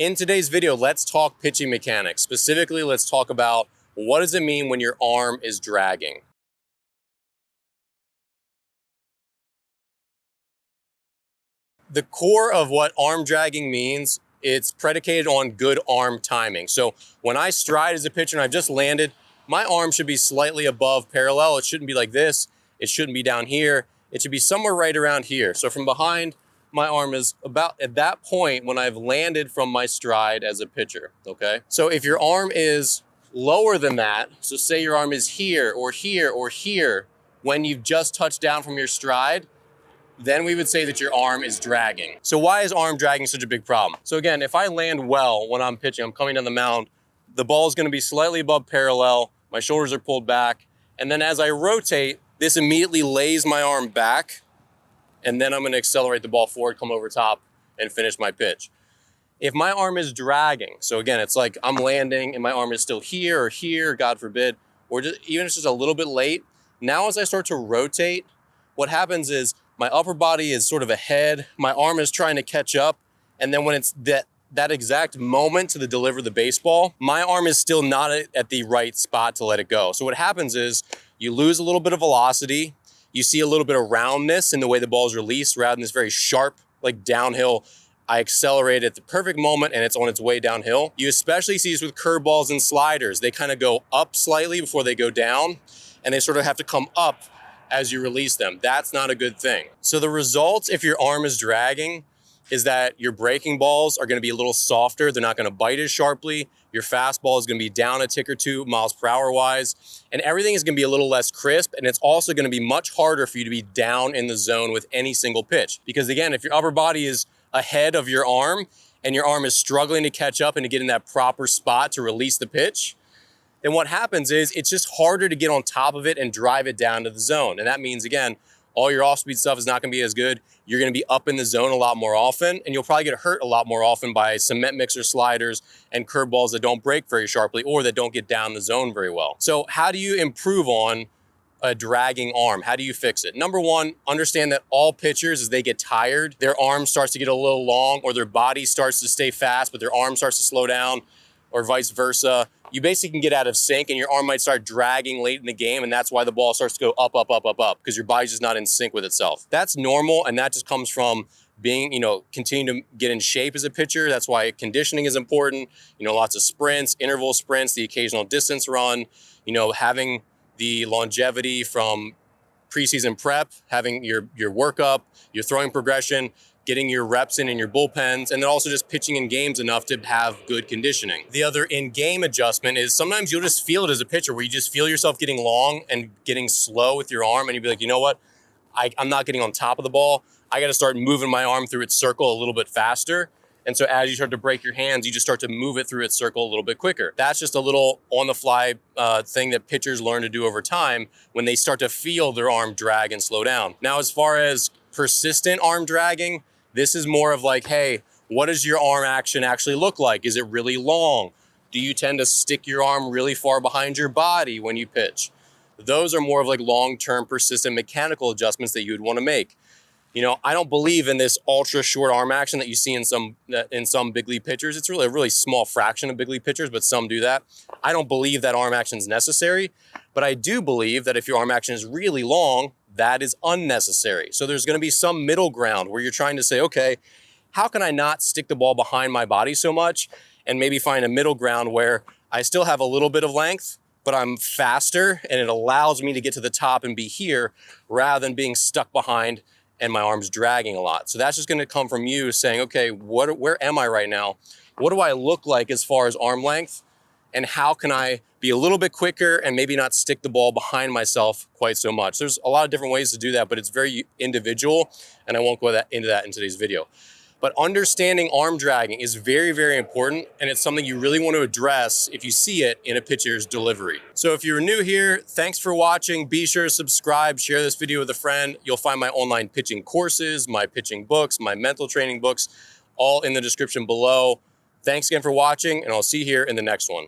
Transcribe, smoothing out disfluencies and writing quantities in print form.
In today's video, let's talk pitching mechanics. Specifically, let's talk about what does it mean when your arm is dragging. The core of what arm dragging means, it's predicated on good arm timing. So when I stride as a pitcher and I've just landed, my arm should be slightly above parallel. It shouldn't be like this. It shouldn't be down here. It should be somewhere right around here. So from behind, my arm is about at that point when I've landed from my stride as a pitcher, okay? So if your arm is lower than that, so say your arm is here or here or here, when you've just touched down from your stride, then we would say that your arm is dragging. So why is arm dragging such a big problem? So again, if I land well when I'm pitching, I'm coming down the mound, the ball is gonna be slightly above parallel, my shoulders are pulled back, and then as I rotate, this immediately lays my arm back, and then I'm gonna accelerate the ball forward, come over top, and finish my pitch. If my arm is dragging, so again, it's like I'm landing and my arm is still here or here, God forbid, or just, even if it's just a little bit late, now as I start to rotate, what happens is my upper body is sort of ahead, my arm is trying to catch up, and then when it's that exact moment to deliver the baseball, my arm is still not at the right spot to let it go. So what happens is you lose a little bit of velocity, you see a little bit of roundness in the way the ball is released rather than this very sharp, like downhill. I accelerate at the perfect moment and it's on its way downhill. You especially see this with curveballs and sliders. They kind of go up slightly before they go down, and they sort of have to come up as you release them. That's not a good thing. So the results, if your arm is dragging, is that your breaking balls are gonna be a little softer. They're not gonna bite as sharply. Your fastball is gonna be down a tick or two miles per hour wise, and everything is gonna be a little less crisp, and it's also gonna be much harder for you to be down in the zone with any single pitch. Because again, if your upper body is ahead of your arm and your arm is struggling to catch up and to get in that proper spot to release the pitch, then what happens is it's just harder to get on top of it and drive it down to the zone. And that means, again, all your off-speed stuff is not gonna be as good. You're gonna be up in the zone a lot more often, and you'll probably get hurt a lot more often by cement mixer sliders and curveballs that don't break very sharply or that don't get down the zone very well. So how do you improve on a dragging arm? How do you fix it? Number one, understand that all pitchers, as they get tired, their arm starts to get a little long, or their body starts to stay fast, but their arm starts to slow down, or vice versa. You basically can get out of sync and your arm might start dragging late in the game, and that's why the ball starts to go up, up, up, up, up, because your body's just not in sync with itself. That's normal, and that just comes from being, continuing to get in shape as a pitcher. That's why conditioning is important. Lots of sprints, interval sprints, the occasional distance run, having the longevity from preseason prep, having your workup, your throwing progression, getting your reps in your bullpens, and then also just pitching in games enough to have good conditioning. The other in-game adjustment is sometimes you'll just feel it as a pitcher where you just feel yourself getting long and getting slow with your arm, and you'll be like, you know what? I'm not getting on top of the ball. I gotta start moving my arm through its circle a little bit faster. And so as you start to break your hands, you just start to move it through its circle a little bit quicker. That's just a little on-the-fly thing that pitchers learn to do over time when they start to feel their arm drag and slow down. Now, as far as persistent arm dragging, this is more of like, hey, what does your arm action actually look like? Is it really long? Do you tend to stick your arm really far behind your body when you pitch? Those are more of like long-term persistent mechanical adjustments that you would want to make. I don't believe in this ultra short arm action that you see in some big league pitchers. It's really a really small fraction of big league pitchers, but some do that. I don't believe that arm action is necessary, but I do believe that if your arm action is really long, that is unnecessary. So there's going to be some middle ground where you're trying to say, okay, how can I not stick the ball behind my body so much, and maybe find a middle ground where I still have a little bit of length, but I'm faster and it allows me to get to the top and be here rather than being stuck behind and my arm's dragging a lot. So that's just gonna come from you saying, okay, where am I right now? What do I look like as far as arm length? And how can I be a little bit quicker and maybe not stick the ball behind myself quite so much? There's a lot of different ways to do that, but it's very individual, and I won't go into that in today's video. But understanding arm dragging is very, very important, and it's something you really want to address if you see it in a pitcher's delivery. So if you're new here, thanks for watching. Be sure to subscribe, share this video with a friend. You'll find my online pitching courses, my pitching books, my mental training books, all in the description below. Thanks again for watching, and I'll see you here in the next one.